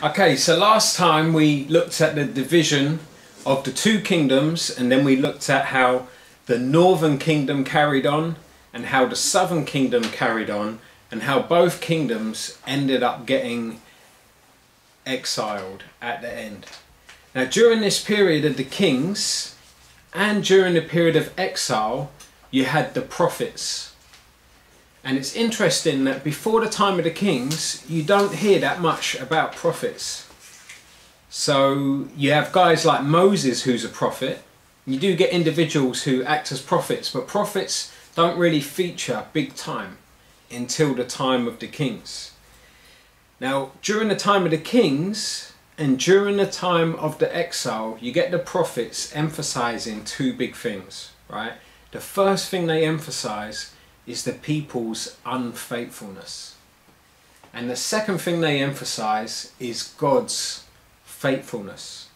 Okay, so last time we looked at the division of the two kingdoms, and then we looked at how the northern kingdom carried on and how the southern kingdom carried on, and how both kingdoms ended up getting exiled at the end. Now, during this period of the kings and during the period of exile, you had the prophets. And it's interesting that before the time of the kings, you don't hear that much about prophets. So you have guys like Moses, who's a prophet. You do get individuals who act as prophets, but prophets don't really feature big time until the time of the kings. Now, during the time of the kings and during the time of the exile, you get the prophets emphasizing two big things, right? The first thing they emphasize is the people's unfaithfulness. And the second thing they emphasize is God's faithfulness.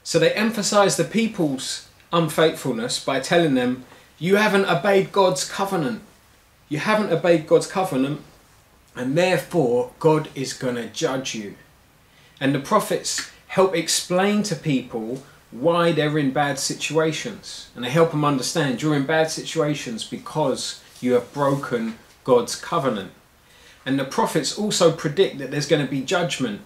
So they emphasize the people's unfaithfulness by telling them, you haven't obeyed God's covenant. You haven't obeyed God's covenant, and therefore God is going to judge you. And the prophets help explain to people why they're in bad situations. And they help them understand you're in bad situations because you have broken God's covenant. And the prophets also predict that there's going to be judgment.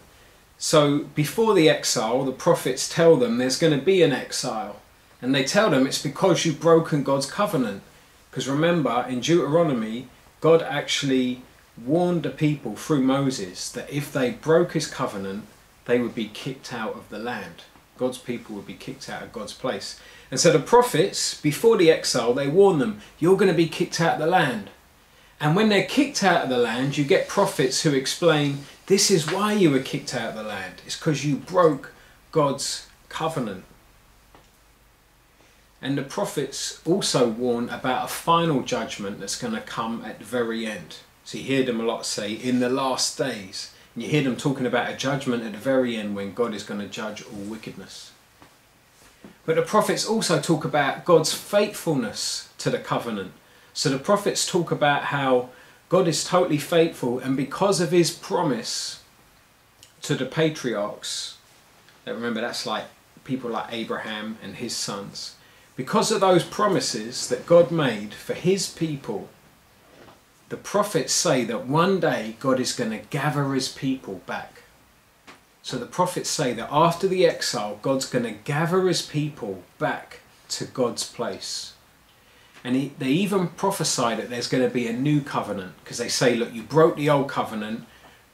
So before the exile, the prophets tell them there's going to be an exile. And they tell them it's because you've broken God's covenant. Because remember, in Deuteronomy, God actually warned the people through Moses that if they broke his covenant, they would be kicked out of the land. God's people would be kicked out of God's place. And so the prophets, before the exile, they warn them, you're going to be kicked out of the land. And when they're kicked out of the land, you get prophets who explain, this is why you were kicked out of the land. It's because you broke God's covenant. And the prophets also warn about a final judgment that's going to come at the very end. So you hear them a lot say, in the last days. And you hear them talking about a judgment at the very end when God is going to judge all wickedness. But the prophets also talk about God's faithfulness to the covenant. So the prophets talk about how God is totally faithful, and because of his promise to the patriarchs, remember that's like people like Abraham and his sons, because of those promises that God made for his people, the prophets say that one day God is going to gather his people back. So the prophets say that after the exile, God's going to gather his people back to God's place. And they even prophesy that there's going to be a new covenant, because they say, look, you broke the old covenant,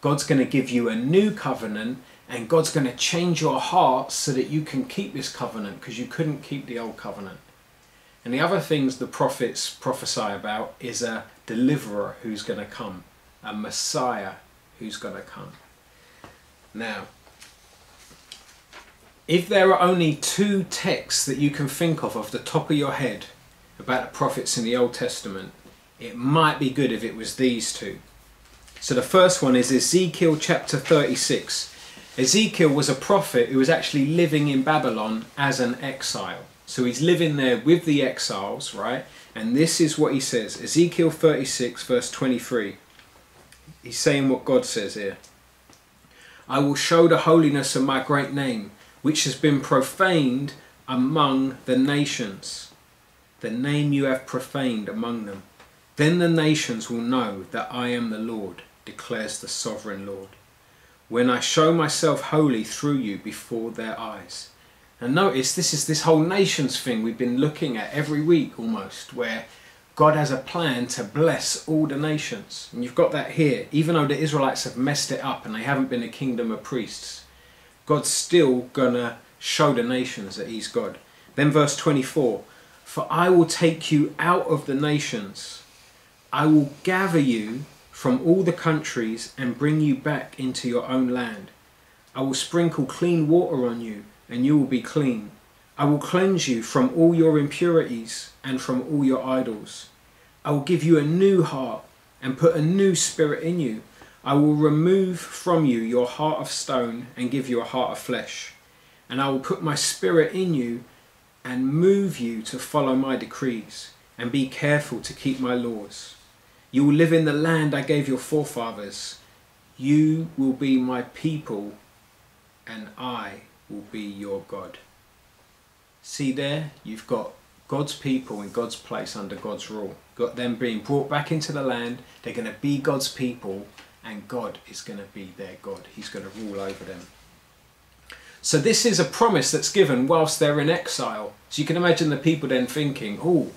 God's going to give you a new covenant, and God's going to change your heart so that you can keep this covenant, because you couldn't keep the old covenant. And the other things the prophets prophesy about is a deliverer who's going to come, a Messiah who's going to come. Now, if there are only two texts that you can think of off the top of your head about the prophets in the Old Testament, it might be good if it was these two. So the first one is Ezekiel chapter 36. Ezekiel was a prophet who was actually living in Babylon as an exile. So he's living there with the exiles, right? And this is what he says. Ezekiel 36 verse 23. He's saying what God says here. I will show the holiness of my great name, which has been profaned among the nations. The name you have profaned among them. Then the nations will know that I am the Lord, declares the sovereign Lord, when I show myself holy through you before their eyes. And notice this is this whole nations thing we've been looking at every week almost, where God has a plan to bless all the nations. And you've got that here. Even though the Israelites have messed it up and they haven't been a kingdom of priests, God's still gonna show the nations that he's God. Then verse 24, for I will take you out of the nations. I will gather you from all the countries and bring you back into your own land. I will sprinkle clean water on you, and you will be clean. I will cleanse you from all your impurities and from all your idols. I will give you a new heart and put a new spirit in you. I will remove from you your heart of stone and give you a heart of flesh. And I will put my spirit in you and move you to follow my decrees and be careful to keep my laws. You will live in the land I gave your forefathers. You will be my people and I will be your God. See there, you've got God's people in God's place under God's rule. Got them being brought back into the land. They're going to be God's people, and God is going to be their God. He's going to rule over them. So this is a promise that's given whilst they're in exile. So you can imagine the people then thinking, oh,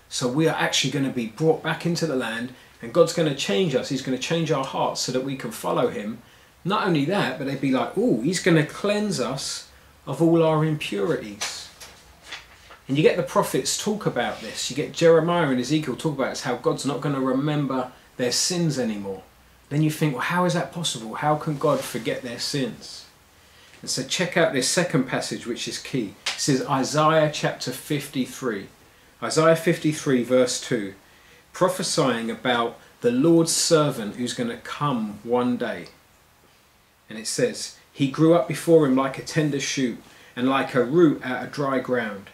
so we are actually going to be brought back into the land, and God's going to change us. He's going to change our hearts so that we can follow him. Not only that, but they'd be like, oh, he's going to cleanse us of all our impurities. And you get the prophets talk about this. You get Jeremiah and Ezekiel talk about how God's not going to remember their sins anymore. Then you think, well, how is that possible? How can God forget their sins? And so check out this second passage, which is key. It says Isaiah chapter 53. Isaiah 53 verse 2. Prophesying about the Lord's servant who's going to come one day. And it says, he grew up before him like a tender shoot and like a root out of dry ground.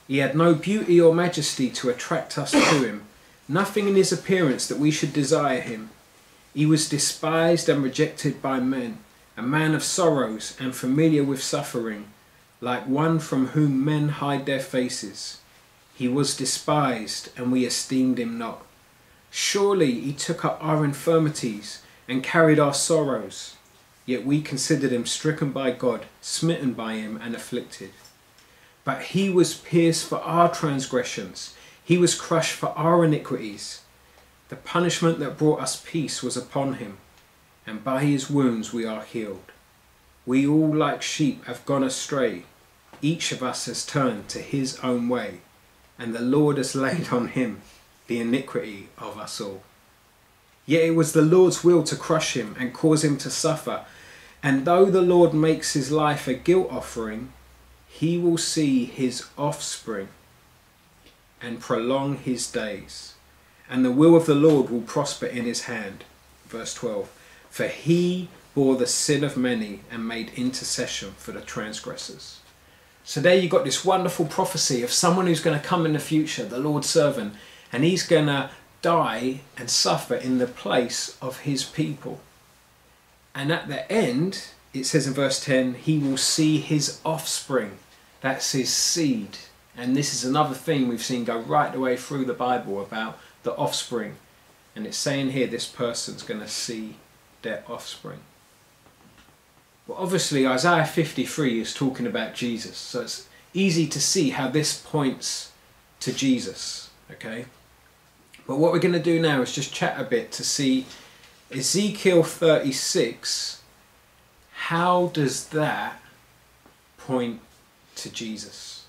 He had no beauty or majesty to attract us to him, nothing in his appearance that we should desire him. He was despised and rejected by men, a man of sorrows and familiar with suffering, like one from whom men hide their faces. He was despised, and we esteemed him not. Surely he took up our infirmities and carried our sorrows. Yet we considered him stricken by God, smitten by him and afflicted. But he was pierced for our transgressions. He was crushed for our iniquities. The punishment that brought us peace was upon him, and by his wounds we are healed. We all like sheep have gone astray. Each of us has turned to his own way, and the Lord has laid on him the iniquity of us all. Yet it was the Lord's will to crush him and cause him to suffer. And though the Lord makes his life a guilt offering, he will see his offspring and prolong his days. And the will of the Lord will prosper in his hand. Verse 12. For he bore the sin of many and made intercession for the transgressors. So there you got this wonderful prophecy of someone who's going to come in the future, the Lord's servant, and he's going to die and suffer in the place of his people. And at the end, it says in verse 10, he will see his offspring. That's his seed. And this is another thing we've seen go right the way through the Bible about the offspring. And it's saying here this person's going to see their offspring. Well, obviously Isaiah 53 is talking about Jesus. So it's easy to see how this points to Jesus. Okay? But what we're going to do now is just chat a bit to see Ezekiel 36. How does that point to Jesus?